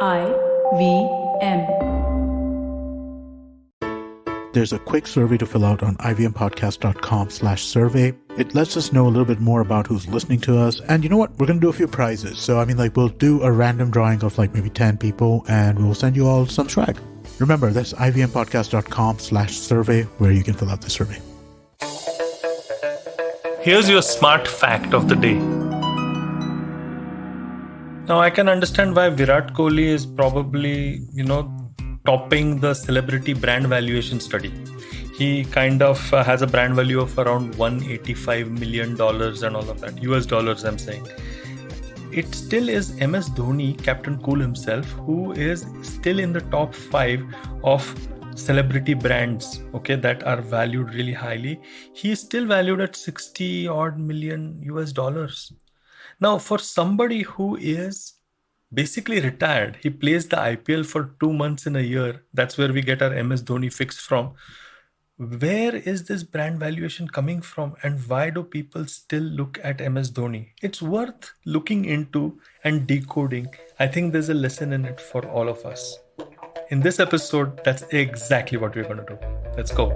IVM. There's a quick survey to fill out on ivmpodcast.com/survey. It lets us know a little bit more about who's listening to us. And you know what? We're going to do a few prizes. So, we'll do a random drawing of maybe 10 people and we'll send you all some swag. Remember, that's ivmpodcast.com/survey where you can fill out the survey. Here's your smart fact of the day. Now, I can understand why Virat Kohli is probably, topping the celebrity brand valuation study. He kind of has a brand value of around $185 million and all of that. US dollars, I'm saying. It still is MS Dhoni, Captain Cool himself, who is still in the top 5 of celebrity brands, that are valued really highly. He is still valued at 60 odd million US dollars. Now, for somebody who is basically retired, he plays the IPL for 2 months in a year. That's where we get our MS Dhoni fix from. Where is this brand valuation coming from, and why do people still look at MS Dhoni? It's worth looking into and decoding. I think there's a lesson in it for all of us. In this episode, that's exactly what we're going to do. Let's go.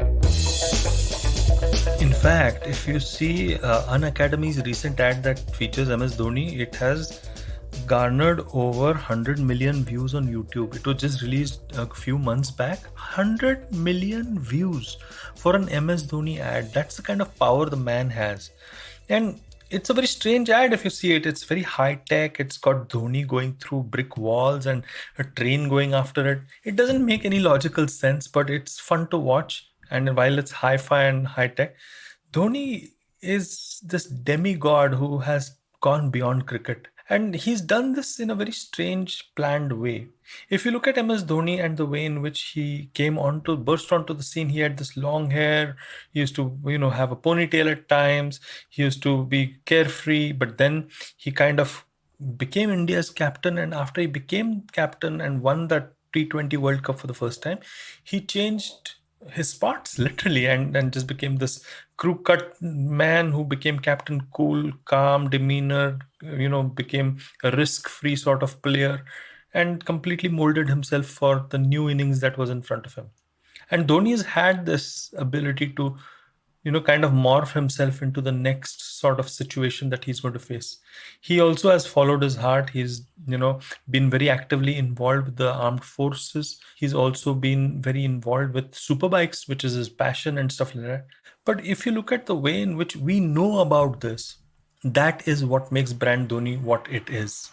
In fact, if you see Unacademy's recent ad that features MS Dhoni, it has garnered over 100 million views on YouTube. It was just released a few months back. 100 million views for an MS Dhoni ad. That's the kind of power the man has. And it's a very strange ad if you see it. It's very high tech. It's got Dhoni going through brick walls and a train going after it. It doesn't make any logical sense, but it's fun to watch. And while it's hi-fi and high-tech, Dhoni is this demigod who has gone beyond cricket. And he's done this in a very strange, planned way. If you look at MS Dhoni and the way in which he burst onto the scene, he had this long hair. He used to, have a ponytail at times. He used to be carefree, but then he kind of became India's captain. And after he became captain and won that T20 World Cup for the first time, he changed his spots literally and just became this crew cut man who became Captain Cool, calm demeanor, became a risk-free sort of player and completely molded himself for the new innings that was in front of him. And Dhoni has had this ability to kind of morph himself into the next sort of situation that he's going to face. He also has followed his heart. He's, been very actively involved with the armed forces. He's also been very involved with superbikes, which is his passion and stuff like that. But if you look at the way in which we know about this, that is what makes brand Dhoni what it is.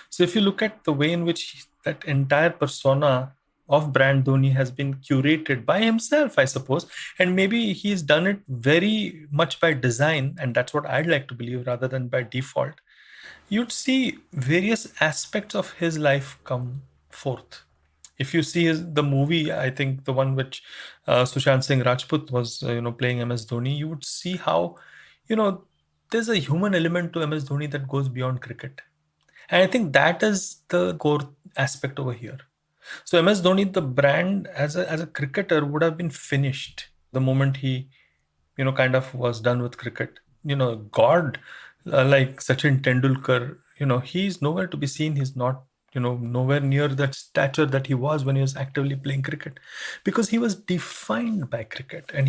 So if you look at the way in which that entire persona of brand Dhoni has been curated by himself, I suppose, and maybe he's done it very much by design, and that's what I'd like to believe rather than by default, you'd see various aspects of his life come forth. If you see the movie, I think the one which Sushant Singh Rajput was playing MS Dhoni, you would see how there's a human element to MS Dhoni that goes beyond cricket. And I think that is the core aspect over here. So MS Dhoni, the brand as a cricketer, would have been finished the moment he, kind of was done with cricket. God, like Sachin Tendulkar, he's nowhere to be seen. He's not, nowhere near that stature that he was when he was actively playing cricket, because he was defined by cricket, and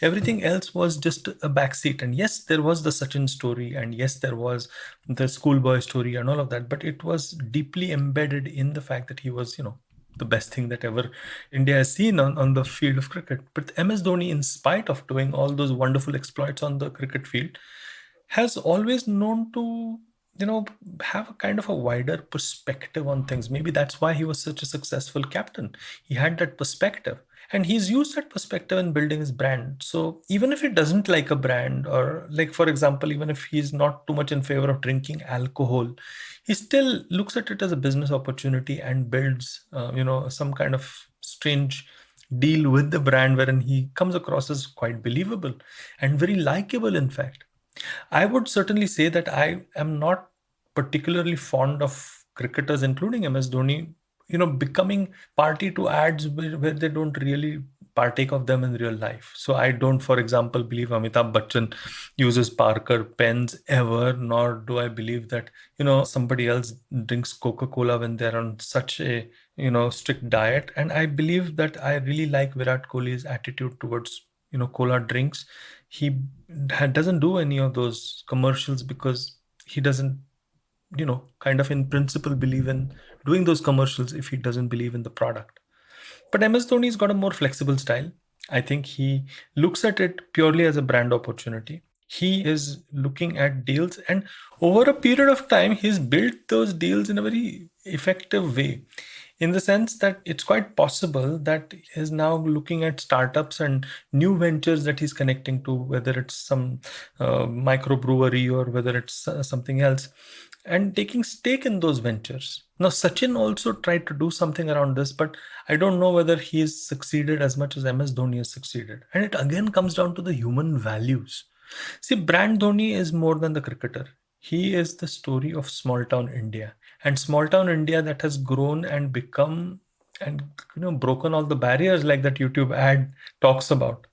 everything else was just a backseat. And yes, there was the Sachin story, and yes, there was the schoolboy story and all of that, but it was deeply embedded in the fact that he was, the best thing that ever India has seen on the field of cricket. But MS Dhoni, in spite of doing all those wonderful exploits on the cricket field, has always known to have a kind of a wider perspective on things. Maybe that's why he was such a successful captain. He had that perspective, and he's used that perspective in building his brand. So even if he doesn't like a brand, or like, for example, even if he's not too much in favor of drinking alcohol, he still looks at it as a business opportunity and builds, some kind of strange deal with the brand wherein he comes across as quite believable and very likable, in fact. I would certainly say that I am not particularly fond of cricketers, including MS Dhoni, becoming party to ads where they don't really partake of them in real life. So I don't, for example, believe Amitabh Bachchan uses Parker pens ever, nor do I believe that, somebody else drinks Coca-Cola when they're on such a, strict diet. And I believe that I really like Virat Kohli's attitude towards, cola drinks. He doesn't do any of those commercials because he doesn't, kind of in principle believe in doing those commercials if he doesn't believe in the product. But MS Dhoni's got a more flexible style. I think he looks at it purely as a brand opportunity. He is looking at deals, and over a period of time, he's built those deals in a very effective way. In the sense that it's quite possible that he's now looking at startups and new ventures that he's connecting to, whether it's some microbrewery or whether it's something else, and taking stake in those ventures. Now, Sachin also tried to do something around this, but I don't know whether he's succeeded as much as MS Dhoni has succeeded. And it again comes down to the human values. See, Brand Dhoni is more than the cricketer. He is the story of small town India, and small town India that has grown and become and broken all the barriers like that YouTube ad talks about.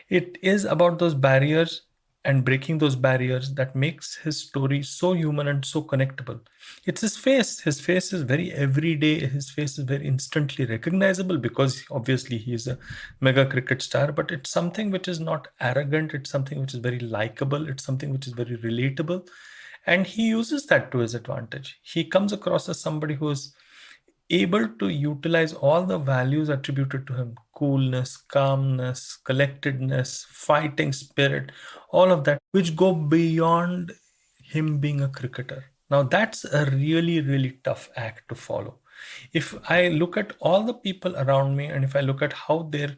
It is about those barriers and breaking those barriers that makes his story so human and so connectable. It's his face. His face is very everyday. His face is very instantly recognizable because obviously he is a mega cricket star, but it's something which is not arrogant. It's something which is very likable. It's something which is very relatable. And he uses that to his advantage. He comes across as somebody who is able to utilize all the values attributed to him: coolness, calmness, collectedness, fighting spirit, all of that, which go beyond him being a cricketer. Now, that's a really, really tough act to follow. If I look at all the people around me and if I look at how their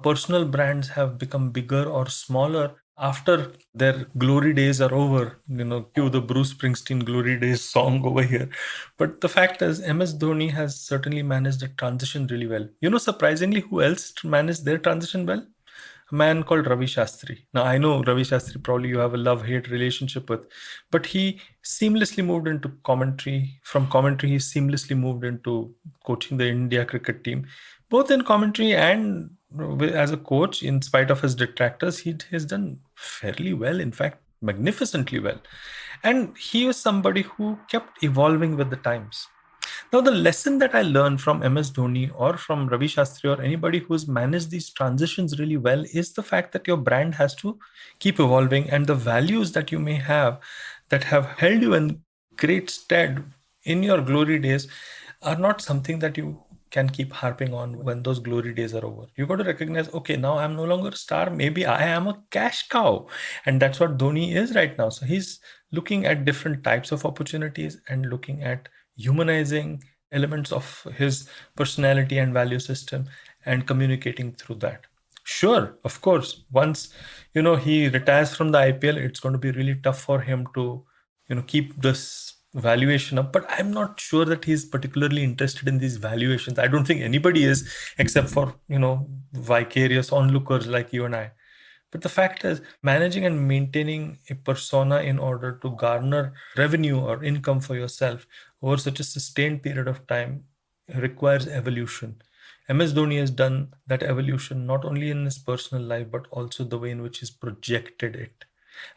personal brands have become bigger or smaller after their glory days are over, cue the Bruce Springsteen glory days song over here. But the fact is, MS Dhoni has certainly managed the transition really well. Surprisingly, who else managed their transition well? A man called Ravi Shastri. Now, I know Ravi Shastri probably you have a love-hate relationship with, but he seamlessly moved into commentary. From commentary, he seamlessly moved into coaching the India cricket team, both in commentary and as a coach. In spite of his detractors, he has done fairly well, in fact, magnificently well. And he was somebody who kept evolving with the times. Now, the lesson that I learned from MS Dhoni or from Ravi Shastri or anybody who's managed these transitions really well is the fact that your brand has to keep evolving, and the values that you may have that have held you in great stead in your glory days are not something that you can keep harping on when those glory days are over. You got to recognize, okay, now I'm no longer a star. Maybe I am a cash cow. And that's what Dhoni is right now. So he's looking at different types of opportunities and looking at humanizing elements of his personality and value system and communicating through that. Sure, of course, once he retires from the IPL, it's going to be really tough for him to keep this valuation up, but I'm not sure that he's particularly interested in these valuations. I don't think anybody is, except for vicarious onlookers like you and I. But the fact is, managing and maintaining a persona in order to garner revenue or income for yourself over such a sustained period of time requires evolution. MS Dhoni has done that evolution not only in his personal life, but also the way in which he's projected it.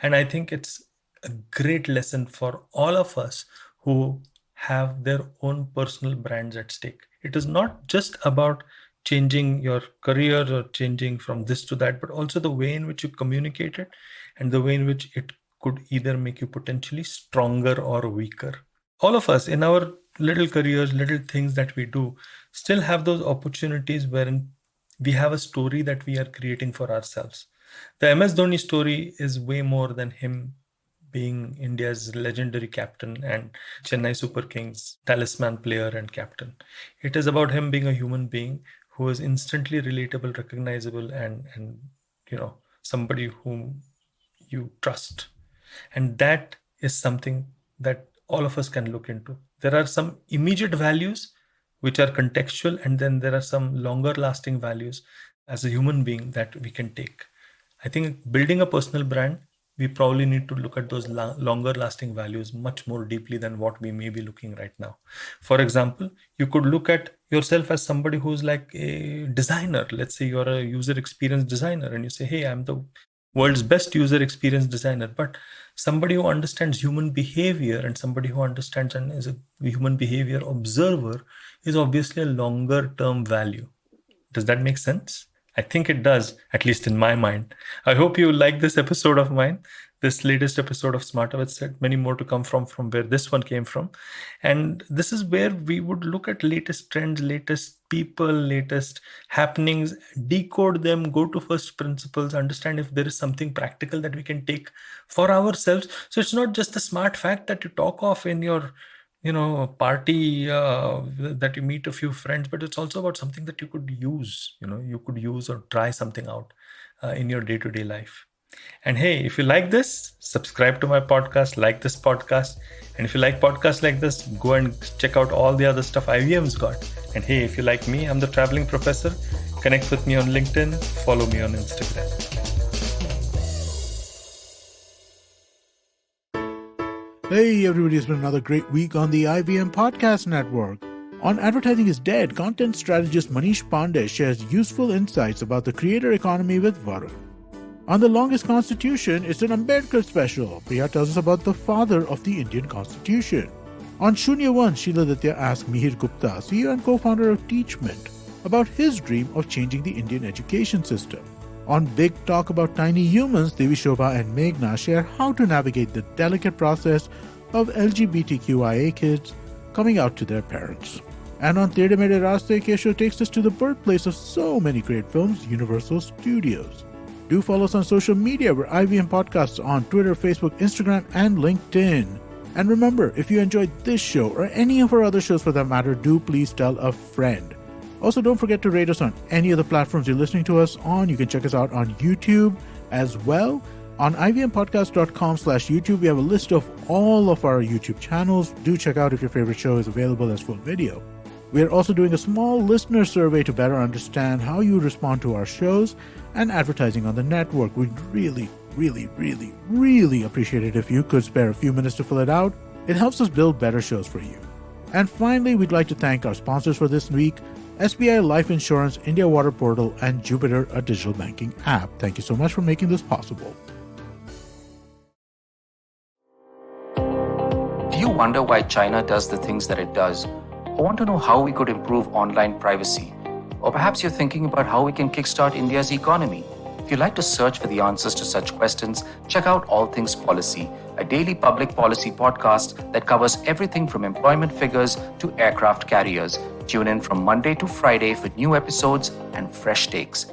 And I think it's a great lesson for all of us who have their own personal brands at stake. It is not just about changing your career or changing from this to that, but also the way in which you communicate it and the way in which it could either make you potentially stronger or weaker. All of us in our little careers, little things that we do, still have those opportunities wherein we have a story that we are creating for ourselves. The MS Dhoni story is way more than him being India's legendary captain and Chennai Super Kings talisman player and captain. It is about him being a human being who is instantly relatable, recognizable, and somebody whom you trust. And that is something that all of us can look into. There are some immediate values which are contextual, and then there are some longer lasting values as a human being that we can take. I think building a personal brand we probably need to look at those longer lasting values much more deeply than what we may be looking right now. For example, you could look at yourself as somebody who's like a designer. Let's say you're a user experience designer and you say, hey, I'm the world's best user experience designer. But somebody who understands human behavior and somebody who understands and is a human behavior observer is obviously a longer term value. Does that make sense? I think it does, at least in my mind. I hope you like this episode of mine, this latest episode of Smarter with Sid. Many more to come from where this one came from. And this is where we would look at latest trends, latest people, latest happenings, decode them, go to first principles, understand if there is something practical that we can take for ourselves. So it's not just the smart fact that you talk of in your party that you meet a few friends, but it's also about something that you could use, you could use or try something out in your day-to-day life. And hey, if you like this, subscribe to my podcast, like this podcast. And if you like podcasts like this, go and check out all the other stuff IVM's got. And hey, if you like me, I'm the traveling professor. Connect with me on LinkedIn, follow me on Instagram. Hey everybody, it's been another great week on the IVM Podcast Network. On Advertising is Dead, content strategist Manish Pandey shares useful insights about the creator economy with Varun. On The Longest Constitution, it's an Ambedkar special. Priya tells us about the father of the Indian Constitution. On Shunya One, Sheila Ditya asks Mihir Gupta, CEO and co-founder of Teachment, about his dream of changing the Indian education system. On Big Talk About Tiny Humans, Devi Shobha and Meghna share how to navigate the delicate process of LGBTQIA kids coming out to their parents. And on Tere Mere Raste, Kesho takes us to the birthplace of so many great films, Universal Studios. Do follow us on social media. We're IVM Podcasts on Twitter, Facebook, Instagram, and LinkedIn. And remember, if you enjoyed this show or any of our other shows for that matter, do please tell a friend. Also, don't forget to rate us on any of the platforms you're listening to us on. You can check us out on YouTube as well. On ivmpodcast.com/YouTube, we have a list of all of our YouTube channels. Do check out if your favorite show is available as full video. We are also doing a small listener survey to better understand how you respond to our shows and advertising on the network. We'd really appreciate it if you could spare a few minutes to fill it out. It helps us build better shows for you. And finally, we'd like to thank our sponsors for this week, SBI Life Insurance, India Water Portal, and Jupiter, a digital banking app. Thank you so much for making this possible. Do you wonder why China does the things that it does? Or want to know how we could improve online privacy? Or perhaps you're thinking about how we can kickstart India's economy. If you'd like to search for the answers to such questions, check out All Things Policy, a daily public policy podcast that covers everything from employment figures to aircraft carriers. Tune in from Monday to Friday for new episodes and fresh takes.